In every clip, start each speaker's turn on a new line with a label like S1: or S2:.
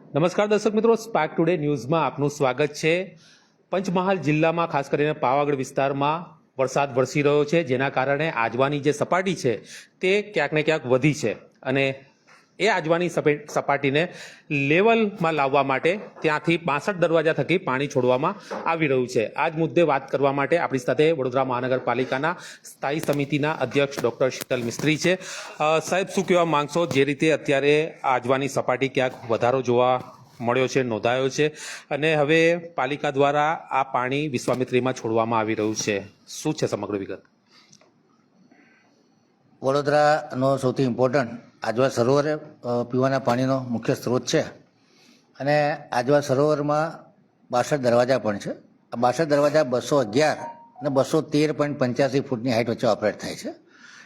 S1: નમસ્કાર દર્શક મિત્રો, સ્પાર્ક ટુડે ન્યૂઝમાં આપનું સ્વાગત છે। પંચમહાલ જિલ્લામાં ખાસ કરીને પાવાગઢ વિસ્તારમાં વરસાદ વરસી રહ્યો છે, જેના કારણે આજવાની જે સપાટી છે તે ક્યાંક ને ક્યાંક વધી છે અને એ આજવાની સપાટીને લેવલમાં લાવવા માટે ત્યાંથી 65 દરવાજા થકી પાણી છોડવામાં આવી રહ્યું છે। આ જ મુદ્દે વાત કરવા માટે આપણી સાથે વડોદરા મહાનગરપાલિકાના સ્થાયી સમિતિના અધ્યક્ષ ડૉક્ટર શીતલ મિસ્ત્રી છે। સાહેબ, શું કહેવા માંગશો? જે રીતે અત્યારે આજવાની સપાટી ક્યાંક વધારો જોવા મળ્યો છે, નોંધાયો છે અને હવે પાલિકા દ્વારા આ પાણી વિશ્વામિત્રીમાં છોડવામાં આવી રહ્યું છે, શું છે સમગ્ર વિગત?
S2: વડોદરાનો સૌથી ઇમ્પોર્ટન્ટ આજવા સરોવર પીવાના પાણીનો મુખ્ય સ્ત્રોત છે અને આજવા સરોવરમાં 62 દરવાજા પણ છે। આ 62 દરવાજા 211 અને 213.85 ફૂટની હાઇટ વચ્ચે ઓપરેટ થાય છે,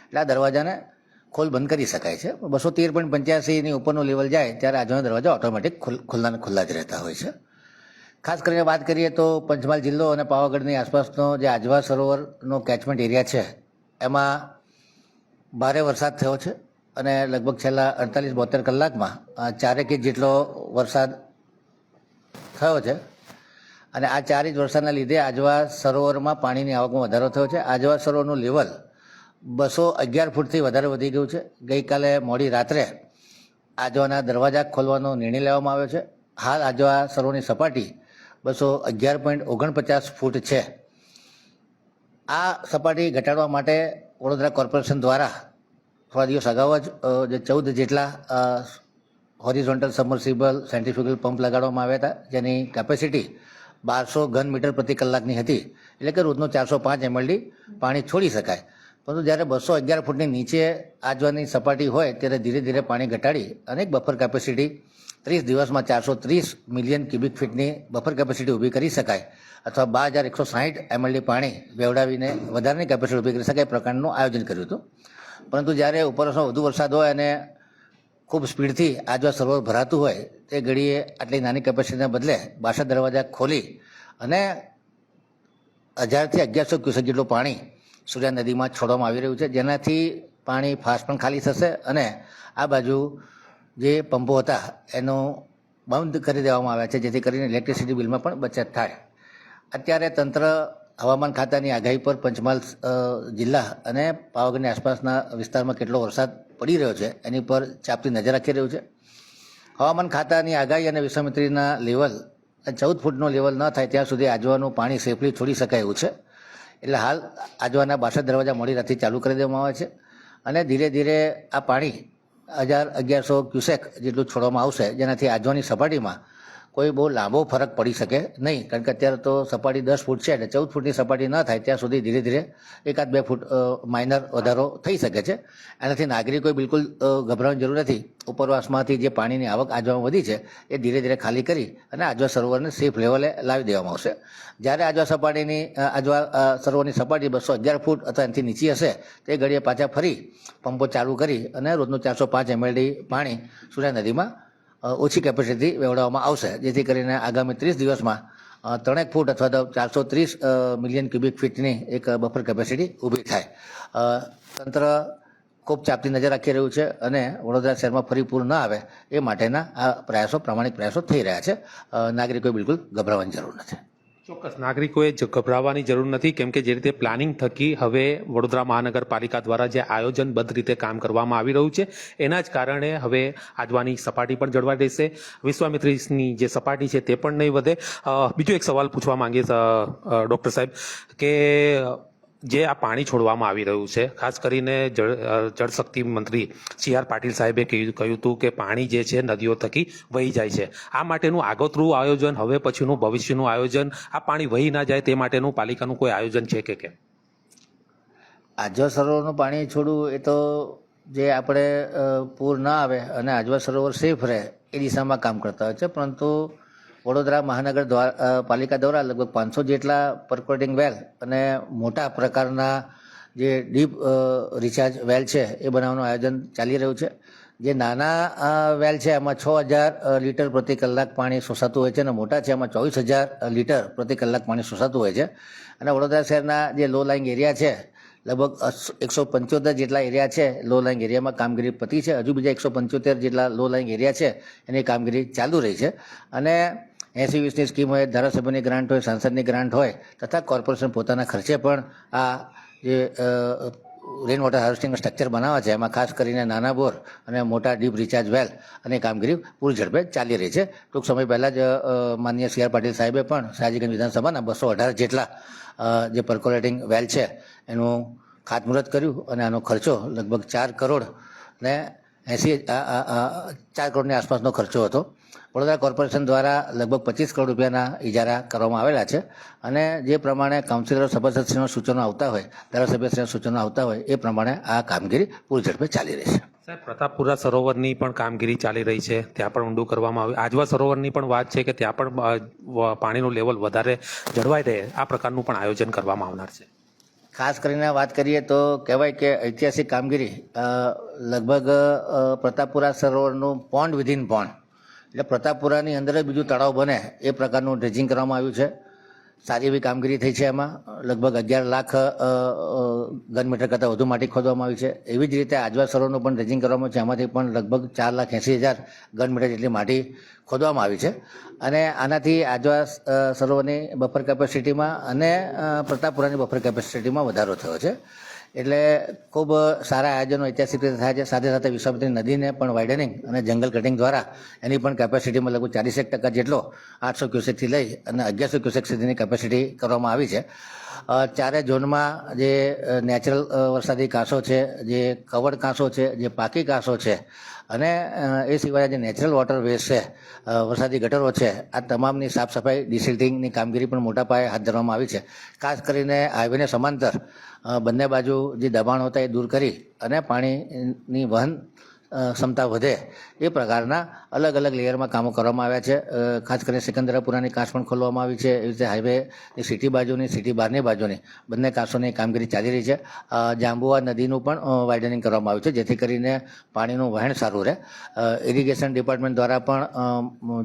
S2: એટલે આ દરવાજાને ખોલ બંધ કરી શકાય છે। 213.85ની ઉપરનું લેવલ જાય ત્યારે આજવાના દરવાજા ઓટોમેટિક ખુલ્લા જ રહેતા હોય છે। ખાસ કરીને વાત કરીએ તો પંચમહાલ જિલ્લો અને પાવાગઢની આસપાસનો જે આજવા સરોવરનો કેચમેન્ટ એરિયા છે એમાં ભારે વરસાદ થયો છે અને લગભગ છેલ્લા 48-72 કલાકમાં 4 ઇંચ જેટલો વરસાદ થયો છે અને આ 4 ઇંચ વરસાદના લીધે આજવા સરોવરમાં પાણીની આવકમાં વધારો થયો છે। આજવા સરોવરનું લેવલ 211 ફૂટથી વધારે વધી ગયું છે। ગઈકાલે મોડી રાત્રે આજવાના દરવાજા ખોલવાનો નિર્ણય લેવામાં આવ્યો છે। હાલ આજવા સરોવરની સપાટી 211.49 ફૂટ છે। આ સપાટી ઘટાડવા માટે વડોદરા કોર્પોરેશન દ્વારા થોડા દિવસ અગાઉ જ 14 જેટલા હોરિઝોન્ટલ સબમર્સિબલ સેન્ટ્રીફ્યુગલ પંપ લગાડવામાં આવ્યા હતા, જેની કેપેસિટી 1200 ઘન મીટર પ્રતિ કલાકની હતી, એટલે કે રોજનું 405 MLD પાણી છોડી શકાય। પરંતુ જ્યારે 211 ફૂટની નીચે આજવાની સપાટી હોય ત્યારે ધીરે ધીરે પાણી ઘટાડી અને એક બફર કેપેસિટી 30 દિવસમાં 430 મિલિયન ક્યુબિક ફીટની બફર કેપેસિટી ઊભી કરી શકાય અથવા 12160 MLD પાણી વેવડાવીને વધારાની કેપેસિટી ઊભી કરી શકાય પ્રકારનું આયોજન કર્યું હતું। પરંતુ જ્યારે ઉપરનો વધુ વરસાદ હોય અને ખૂબ સ્પીડથી આજવા સરોવર ભરાતું હોય તે ઘડીએ આટલી નાની કેપેસિટીને બદલે 62 દરવાજા ખોલી અને 1000થી 1100 ક્યુસેક જેટલું પાણી સૂર્યા નદીમાં છોડવામાં આવી રહ્યું છે, જેનાથી પાણી ફાસ્ટ પણ ખાલી થશે અને આ બાજુ જે પંપો હતા એનો બંધ કરી દેવામાં આવ્યા છે, જેથી કરીને ઇલેક્ટ્રિસિટી બિલમાં પણ બચત થાય। અત્યારે તંત્ર હવામાન ખાતાની આગાહી પર પંચમહાલ જિલ્લા અને પાવાગઢની આસપાસના વિસ્તારમાં કેટલો વરસાદ પડી રહ્યો છે એની પર ચાંપતી નજર રાખી રહ્યું છે। હવામાન ખાતાની આગાહી અને વિશ્વામિત્રીના લેવલ 14 ફૂટનો લેવલ ન થાય ત્યાં સુધી આજવાનું પાણી સેફલી છોડી શકાય એવું છે, એટલે હાલ આજવાના 62 દરવાજા મોડી રાતથી ચાલુ કરી દેવામાં આવે છે અને ધીરે ધીરે આ પાણી 1100 ક્યુસેક જેટલું છોડવામાં આવશે, જેનાથી આજવાની સપાટીમાં કોઈ બહુ લાંબો ફરક પડી શકે નહીં, કારણ કે અત્યારે તો સપાટી 10 ફૂટ છે એટલે 14 ફૂટની સપાટી ન થાય ત્યાં સુધી ધીરે ધીરે 1-2 ફૂટ માઇનર વધારો થઈ શકે છે। એનાથી નાગરિકોએ બિલકુલ ગભરાવાની જરૂર નથી। ઉપરવાસમાંથી જે પાણીની આવક આજવામાં વધી છે એ ધીરે ધીરે ખાલી કરી અને આજવા સરોવરને સેફ લેવલે લાવી દેવામાં આવશે। જ્યારે આજવા સરોવરની સપાટી 211 ફૂટ અથવા એનાથી નીચી હશે તે ઘડીએ પાછા ફરી પંપો ચાલુ કરી અને રોજનું 405 MLD પાણી સૂર્યા નદીમાં ઓછી કેપેસિટીથી વેવડાવવામાં આવશે, જેથી કરીને આગામી 30 દિવસમાં 3 ફૂટ અથવા તો 430 મિલિયન ક્યુબિક ફીટની એક બફર કેપેસિટી ઊભી થાય। તંત્ર ખૂબ ચાપતી નજર રાખી રહ્યું છે અને વડોદરા શહેરમાં ફરી પૂર ન આવે એ માટેના આ પ્રામાણિક પ્રયાસો થઈ રહ્યા છે। નાગરિકોએ બિલકુલ ગભરાવાની જરૂર નથી।
S1: ચોક્કસ, નાગરિકોએ ગભરાવાની જરૂર નથી, કેમ કે જે રીતે પ્લાનિંગ થકી હવે વડોદરા મહાનગરપાલિકા દ્વારા જે આયોજનબદ્ધ રીતે કામ કરવામાં આવી રહ્યું છે એના જ કારણે હવે આજવાની સપાટી પણ જળવાઈ રહેશે, વિશ્વામિત્રીની જે સપાટી છે તે પણ નહીં વધે। બીજો એક સવાલ પૂછવા માંગીએ ડૉક્ટર સાહેબ કે જે આ પાણી છોડવામાં આવી રહ્યું છે, ખાસ કરીને જળશક્તિ મંત્રી CR પાટીલ સાહેબે કહ્યું હતું કે પાણી જે છે નદીઓ થકી વહી જાય છે, આ માટેનું આગોતરું આયોજન, હવે પછીનું ભવિષ્યનું આયોજન, આ પાણી વહી ના જાય તે માટેનું પાલિકાનું કોઈ આયોજન છે કે કેમ?
S2: આજવા સરોવરનું પાણી છોડવું એ તો જે આપણે પૂર ના આવે અને આજવા સરોવર સેફ રહે એ દિશામાં કામ કરતા હોય છે, પરંતુ વડોદરા મહાનગર પાલિકા દ્વારા લગભગ 500 જેટલા પરકોટિંગ વેલ અને મોટા પ્રકારના જે ડીપ રિચાર્જ વેલ છે એ બનાવવાનું આયોજન ચાલી રહ્યું છે। જે નાના વેલ છે એમાં 6000 લીટર પ્રતિ કલાક પાણી શોષાતું હોય છે અને મોટા છે એમાં 24000 લીટર પ્રતિ કલાક પાણી શોષાતું હોય છે। અને વડોદરા શહેરના જે લો લાઇંગ એરિયા છે લગભગ 175 જેટલા એરિયા છે લો લાઇંગ એરિયામાં કામગીરી પતી છે. હજુ બીજા 175 જેટલા લો લાઇંગ એરિયા છે એની કામગીરી ચાલુ રહી છે. અને 80-20ની સ્કીમ હોય, ધારાસભ્યની ગ્રાન્ટ હોય, સાંસદની ગ્રાન્ટ હોય તથા કોર્પોરેશન પોતાના ખર્ચે પણ આ જે રેન વોટર હાર્વેસ્ટિંગ સ્ટ્રક્ચર બનાવવા છે એમાં ખાસ કરીને નાના બોર અને મોટા ડીપ રિચાર્જ વેલ અને કામગીરી પૂરી ઝડપે ચાલી રહી છે. ટૂંક સમય પહેલાં જ માનનીય સી આર પાટીલ સાહેબે પણ સયાજીગંજ વિધાનસભાના 218 જેટલા જે પર્કોલેટિંગ વેલ છે એનું ખાતમુહૂર્ત કર્યું અને આનો ખર્ચો લગભગ 4 કરોડ ને 4 કરોડની આસપાસનો ખર્ચો હતો. વડોદરા કોર્પોરેશન દ્વારા લગભગ 25 કરોડ રૂપિયાના ઇજારા કરવામાં આવેલા છે. અને જે પ્રમાણે કાઉન્સિલરો સભાસદશ્રીના સૂચનો આવતા હોય, ધારાસભ્યશ્રીના સૂચનો આવતા હોય એ પ્રમાણે આ કામગીરી પૂરી ઝડપે ચાલી રહી છે.
S1: સાહેબ, પ્રતાપપુરા સરોવરની પણ કામગીરી ચાલી રહી છે, ત્યાં પણ ઊંડું કરવામાં આવ્યું. આજવા સરોવરની પણ વાત છે કે ત્યાં પણ પાણીનું લેવલ વધારે જળવાઈ રહે આ પ્રકારનું પણ આયોજન કરવામાં આવનાર છે.
S2: ખાસ કરીને વાત કરીએ તો કહેવાય કે ઐતિહાસિક કામગીરી લગભગ પ્રતાપપુરા સરોવરનું પોન્ડ વિધિન પોન્ડ એટલે પ્રતાપપુરાની અંદર જ બીજું તળાવ બને એ પ્રકારનું ડ્રેજિંગ કરવામાં આવ્યું છે. સારી એવી કામગીરી થઈ છે. એમાં લગભગ 11 લાખ ઘન મીટર કરતાં વધુ માટી ખોદવામાં આવી છે. એવી જ રીતે આજવા સરોવરનું પણ ડ્રેજિંગ કરવામાં આવ્યું છે. એમાંથી પણ લગભગ 4,80,000 ઘન મીટર જેટલી માટી ખોદવામાં આવી છે. અને આનાથી આજવા સરોવરની બફર કેપેસિટીમાં અને પ્રતાપપુરાની બફર કેપેસિટીમાં વધારો થયો છે. એટલે ખૂબ સારા આયોજનો ઐતિહાસિક રીતે થાય છે. સાથે સાથે વિશ્વામિત્રી નદીને પણ વાઇડનિંગ અને જંગલ કટિંગ દ્વારા એની પણ કેપેસિટીમાં લગભગ 40% જેટલો 800 ક્યુસેકથી લઈ અને 1100 ક્યુસેક સુધીની કેપેસિટી કરવામાં આવી છે. ચારે ઝોનમાં જે નેચરલ વરસાદી કાંસો છે, જે કવર્ડ કાંસો છે, જે પાકી કાંસો છે અને એ સિવાય જે નેચરલ વોટર વેસ્ટ છે, વરસાદી ગટરો છે, આ તમામની સાફ સફાઈ ડિસિલ્ટિંગની કામગીરી પણ મોટા પાયે હાથ ધરવામાં આવી છે. ખાસ કરીને હાઈવેને સમાંતર બંને બાજુ જે દબાણો હતા એ દૂર કરી અને પાણીની વહન ક્ષમતા વધે એ પ્રકારના અલગ અલગ લેયરમાં કામો કરવામાં આવ્યા છે. ખાસ કરીને સિકંદરાપુરાની કાંસ પણ ખોલવામાં આવી છે. એવી રીતે હાઈવેની સિટી બાજુની, સિટી બહારની બાજુની બંને કાંસોની કામગીરી ચાલી રહી છે. જાંબુઆ નદીનું પણ વાઇડનિંગ કરવામાં આવ્યું છે જેથી કરીને પાણીનું વહેણ સારું રહે. ઇરિગેશન ડિપાર્ટમેન્ટ દ્વારા પણ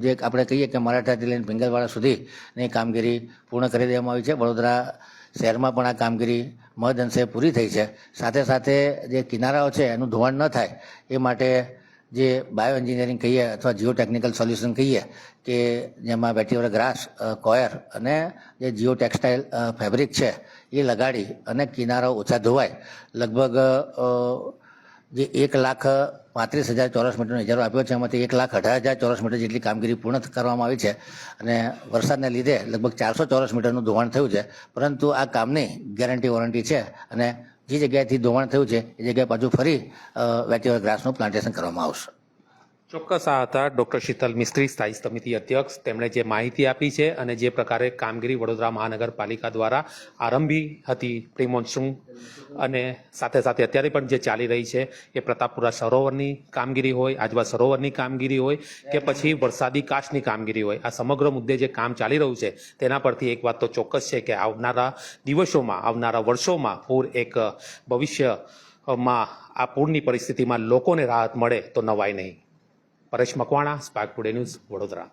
S2: જે આપણે કહીએ કે મરાઠાથી લઈને પિંગલવાડા સુધીની કામગીરી પૂર્ણ કરી દેવામાં આવી છે. વડોદરા શહેરમાં પણ આ કામગીરી મહદ અંશે પૂરી થઈ છે. સાથે સાથે જે કિનારાઓ છે એનું ધોવાણ ન થાય એ માટે જે બાયો એન્જિનિયરિંગ કહીએ અથવા જીઓ ટેકનિકલ સોલ્યુશન કહીએ કે જેમાં વેટીવર ગ્રાસ, કોયર અને જે જીઓ ટેક્સટાઇલ ફેબ્રિક છે એ લગાડી અને કિનારાઓ ઓછા ધોવાય. લગભગ જે 1,35,000 ચોરસ મીટરનો ઇજારો આપ્યો છે એમાંથી 1,18,000 ચોરસ મીટર જેટલી કામગીરી પૂર્ણ કરવામાં આવી છે. અને વરસાદને લીધે લગભગ 400 ચોરસ મીટરનું ધોવાણ થયું છે. પરંતુ આ કામની ગેરંટી વોરંટી છે અને જે જગ્યાએથી ધોવાણ થયું છે એ જગ્યાએ પાછું ફરી વેટીવર ગ્રાસનું પ્લાન્ટેશન કરવામાં આવશે.
S1: ચોક્કસ આ હતા ડૉક્ટર શીતલ મિસ્ત્રી, સ્થાયી સમિતિ અધ્યક્ષ. તેમણે જે માહિતી આપી છે અને જે પ્રકારે કામગીરી વડોદરા મહાનગરપાલિકા દ્વારા આરંભી હતી પ્રી મોન્સૂન અને સાથે સાથે અત્યારે પણ જે ચાલી રહી છે એ પ્રતાપપુરા સરોવરની કામગીરી હોય, આજવા સરોવરની કામગીરી હોય કે પછી વરસાદી કાચની કામગીરી હોય, આ સમગ્ર મુદ્દે જે કામ ચાલી રહ્યું છે તેના પરથી એક વાત તો ચોક્કસ છે કે આવનારા દિવસોમાં, આવનારા વર્ષોમાં પૂર એક ભવિષ્યમાં આ પૂરની પરિસ્થિતિમાં લોકોને રાહત મળે તો નવાય નહીં. Paresh Makwana, spark today news, Vadodara.